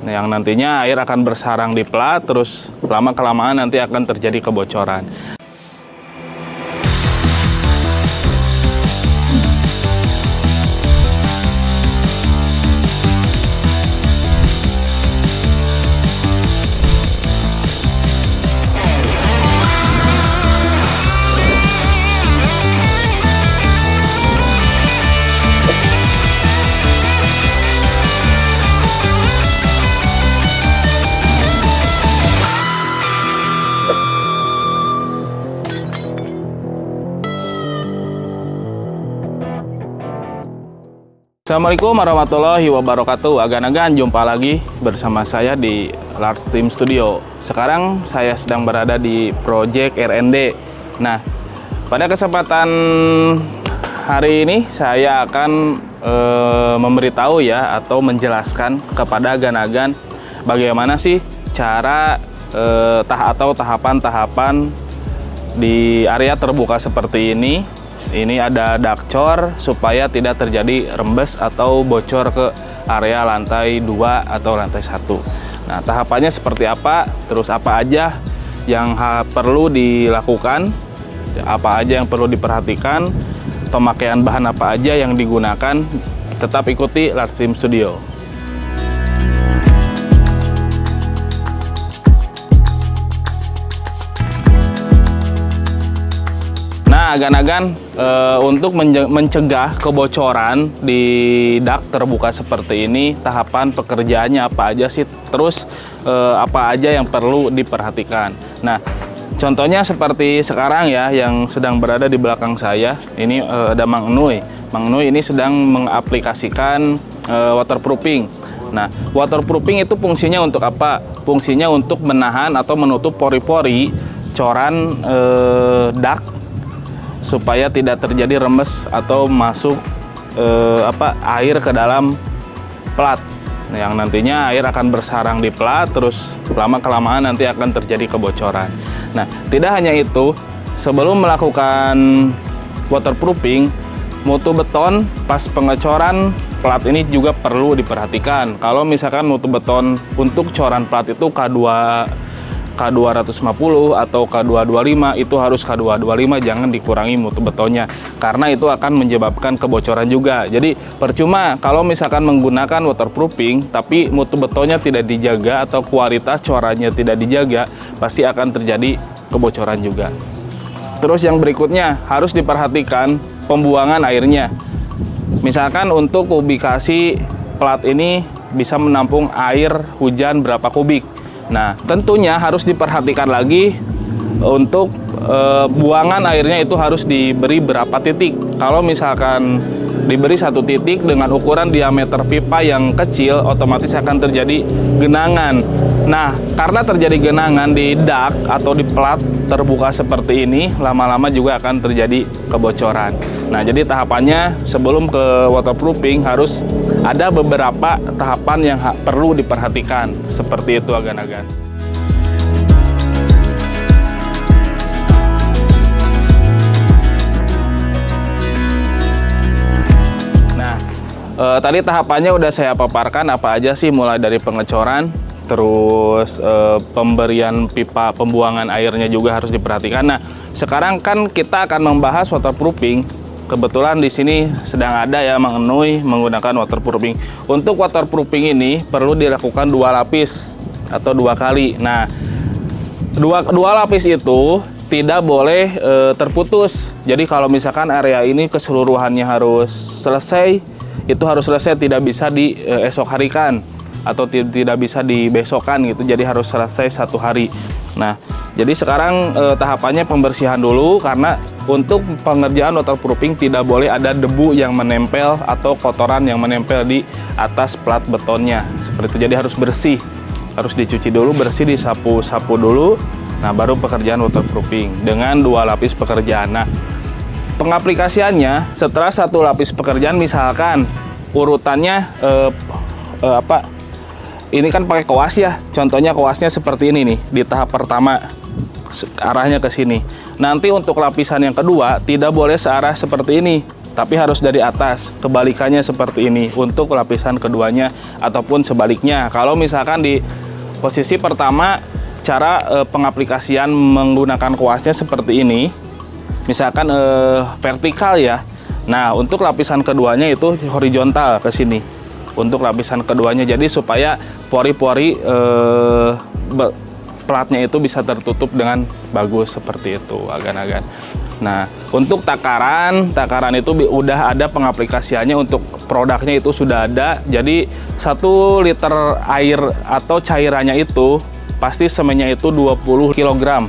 yang nantinya air akan bersarang di plat, terus lama-kelamaan nanti akan terjadi kebocoran. Assalamualaikum warahmatullahi wabarakatuh. Agan-agan, jumpa lagi bersama saya di Large Team Studio. Sekarang saya sedang berada di Project R&D. Nah, pada kesempatan hari ini saya akan memberitahu ya, atau menjelaskan kepada agan-agan bagaimana sih cara tahapan-tahapan di area terbuka seperti ini. Ini ada dakcor supaya tidak terjadi rembes atau bocor ke area lantai 2 atau lantai 1. Nah, tahapannya seperti apa, terus apa aja yang perlu dilakukan, apa aja yang perlu diperhatikan, pemakaian bahan apa aja yang digunakan. Tetap ikuti Large Team Studio. Agan-agan, untuk mencegah kebocoran di dak terbuka seperti ini, tahapan pekerjaannya apa aja sih, terus apa aja yang perlu diperhatikan. Nah, contohnya seperti sekarang ya, yang sedang berada di belakang saya ini ada Mang Enuy. Mang Enuy ini sedang mengaplikasikan waterproofing. Nah, waterproofing itu fungsinya untuk apa? Fungsinya untuk menahan atau menutup pori-pori coran dak supaya tidak terjadi remes atau masuk air ke dalam plat, yang nantinya air akan bersarang di plat, terus lama-kelamaan nanti akan terjadi kebocoran. Nah, tidak hanya itu, sebelum melakukan waterproofing, mutu beton pas pengecoran plat ini juga perlu diperhatikan. Kalau misalkan mutu beton untuk coran plat itu K250 atau K225, itu harus K225, jangan dikurangi mutu betonnya, karena itu akan menyebabkan kebocoran juga. Jadi percuma kalau misalkan menggunakan waterproofing tapi mutu betonnya tidak dijaga atau kualitas corannya tidak dijaga, pasti akan terjadi kebocoran juga. Terus yang berikutnya harus diperhatikan pembuangan airnya. Misalkan untuk kubikasi plat ini bisa menampung air hujan berapa kubik. Nah, tentunya harus diperhatikan lagi untuk buangan airnya itu harus diberi berapa titik. Kalau misalkan diberi 1 titik dengan ukuran diameter pipa yang kecil, otomatis akan terjadi genangan. Nah, karena terjadi genangan di dak atau di plat terbuka seperti ini, lama-lama juga akan terjadi kebocoran. Nah, jadi tahapannya sebelum ke waterproofing harus ada beberapa tahapan yang perlu diperhatikan. Seperti itu agan-agan. Nah, tadi tahapannya udah saya paparkan apa aja sih, mulai dari pengecoran, terus pemberian pipa pembuangan airnya juga harus diperhatikan. Nah, sekarang kan kita akan membahas waterproofing. Kebetulan di sini sedang ada ya Mang Enuy menggunakan waterproofing. Untuk waterproofing ini perlu dilakukan 2 lapis atau 2 kali. Nah, dua lapis itu tidak boleh terputus. Jadi kalau misalkan area ini keseluruhannya harus selesai, itu harus selesai, tidak bisa diesok harikan atau tidak bisa dibesokkan gitu. Jadi harus selesai 1 hari. Nah, jadi sekarang tahapannya pembersihan dulu, karena untuk pengerjaan waterproofing tidak boleh ada debu yang menempel atau kotoran yang menempel di atas plat betonnya. Seperti itu, jadi harus bersih. Harus dicuci dulu, bersih, disapu-sapu dulu. Nah, baru pekerjaan waterproofing dengan 2 lapis pekerjaan. Nah, pengaplikasiannya setelah 1 lapis pekerjaan, misalkan urutannya ini kan pakai koas ya, contohnya koasnya seperti ini nih, di tahap pertama arahnya ke sini. Nanti untuk lapisan yang kedua tidak boleh searah seperti ini, tapi harus dari atas. Kebalikannya seperti ini untuk lapisan keduanya ataupun sebaliknya. Kalau misalkan di posisi pertama, cara pengaplikasian menggunakan kuasnya seperti ini, misalkan vertikal ya. Nah, untuk lapisan keduanya itu horizontal ke sini. Untuk lapisan keduanya, jadi supaya pori-pori platnya itu bisa tertutup dengan bagus seperti itu, agan-agan. Nah, untuk takaran itu udah ada pengaplikasiannya, untuk produknya itu sudah ada. Jadi 1 liter air atau cairannya itu pasti semennya itu 20 kg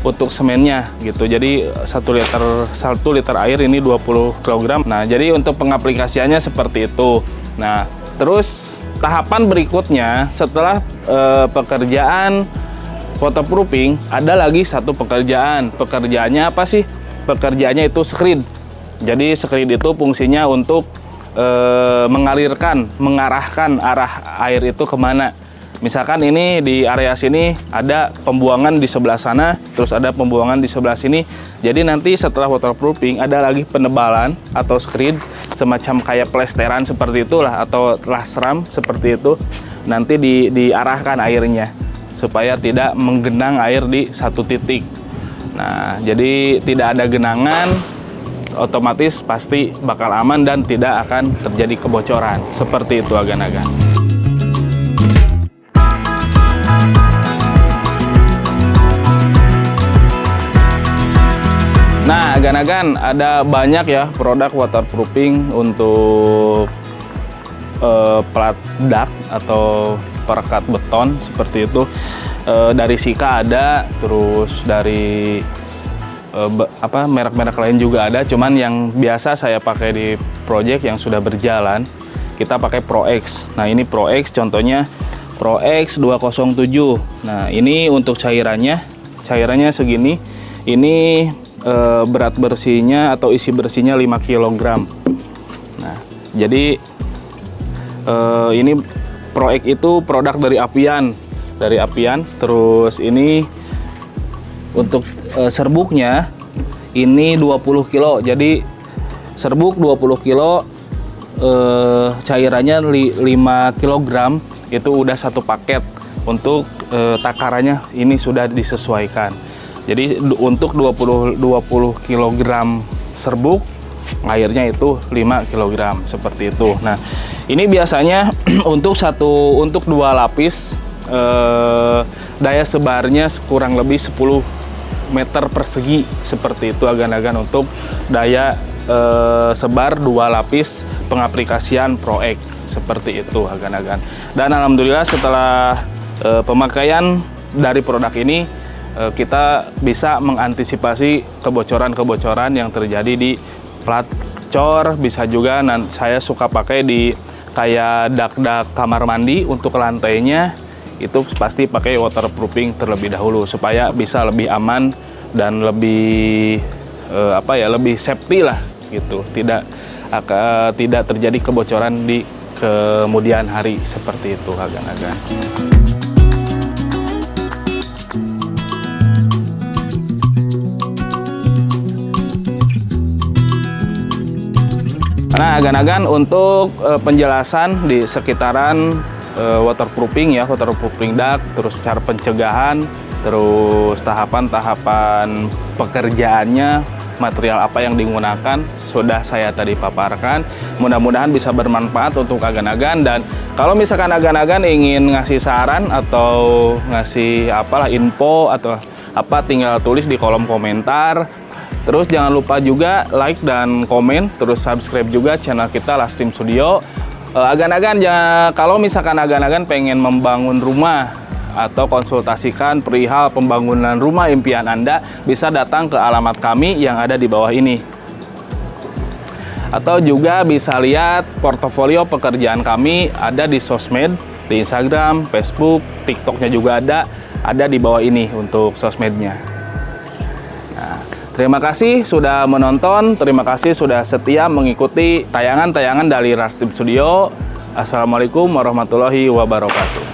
untuk semennya gitu. Jadi 1 liter air ini 20 kg. Nah, jadi untuk pengaplikasiannya seperti itu. Nah, terus tahapan berikutnya setelah pekerjaan waterproofing, ada lagi satu pekerjaan. Pekerjaannya apa sih? Pekerjaannya itu screed. Jadi screed itu fungsinya untuk mengarahkan arah air itu kemana. Misalkan ini di area sini ada pembuangan di sebelah sana, terus ada pembuangan di sebelah sini. Jadi nanti setelah waterproofing ada lagi penebalan atau screed, semacam kayak plesteran seperti itulah, atau lasram seperti itu. Nanti diarahkan airnya supaya tidak menggenang air di satu titik. Nah, jadi tidak ada genangan, otomatis pasti bakal aman dan tidak akan terjadi kebocoran. Seperti itu, agan-agan. Nah, agan-agan, ada banyak ya produk waterproofing untuk plat dak atau perekat beton seperti itu. Dari Sika ada, terus dari merek-merek lain juga ada. Cuman yang biasa saya pakai di project yang sudah berjalan, kita pakai Pro X. Nah, ini Pro X, contohnya Pro X 207. Nah, ini untuk cairannya segini. Ini berat bersihnya atau isi bersihnya 5 kg. Nah, jadi ini Pro X itu produk dari Apian. Terus ini untuk serbuknya ini 20 kilo. Jadi serbuk 20 kilo, cairannya 5 kg, itu udah satu paket. Untuk takarannya ini sudah disesuaikan. Jadi untuk 20 kg serbuk, airnya itu 5 kg seperti itu. Nah, ini biasanya untuk 2 lapis, daya sebarnya kurang lebih 10 meter persegi seperti itu, agan-agan, untuk daya sebar 2 lapis pengaplikasian Pro X seperti itu, agan-agan. Dan alhamdulillah setelah pemakaian dari produk ini, kita bisa mengantisipasi kebocoran-kebocoran yang terjadi di plat cor. Bisa juga saya suka pakai di kayak dak-dak kamar mandi, untuk lantainya itu pasti pakai waterproofing terlebih dahulu supaya bisa lebih aman dan lebih lebih safety lah gitu. Tidak terjadi kebocoran di kemudian hari seperti itu, agan-agan. Nah, agan-agan, untuk penjelasan di sekitaran waterproofing dak, terus cara pencegahan, terus tahapan-tahapan pekerjaannya, material apa yang digunakan, sudah saya tadi paparkan. Mudah-mudahan bisa bermanfaat untuk agan-agan. Dan kalau misalkan agan-agan ingin ngasih saran atau ngasih info atau apa, tinggal tulis di kolom komentar. Terus jangan lupa juga like dan komen, terus subscribe juga channel kita Lastim Studio. Agan-agan, kalau misalkan agan-agan pengen membangun rumah atau konsultasikan perihal pembangunan rumah impian Anda, bisa datang ke alamat kami yang ada di bawah ini. Atau juga bisa lihat portofolio pekerjaan kami ada di sosmed, di Instagram, Facebook, TikToknya juga ada di bawah ini untuk sosmednya. Nah, terima kasih sudah menonton, terima kasih sudah setia mengikuti tayangan-tayangan dari Lastim Studio. Assalamualaikum warahmatullahi wabarakatuh.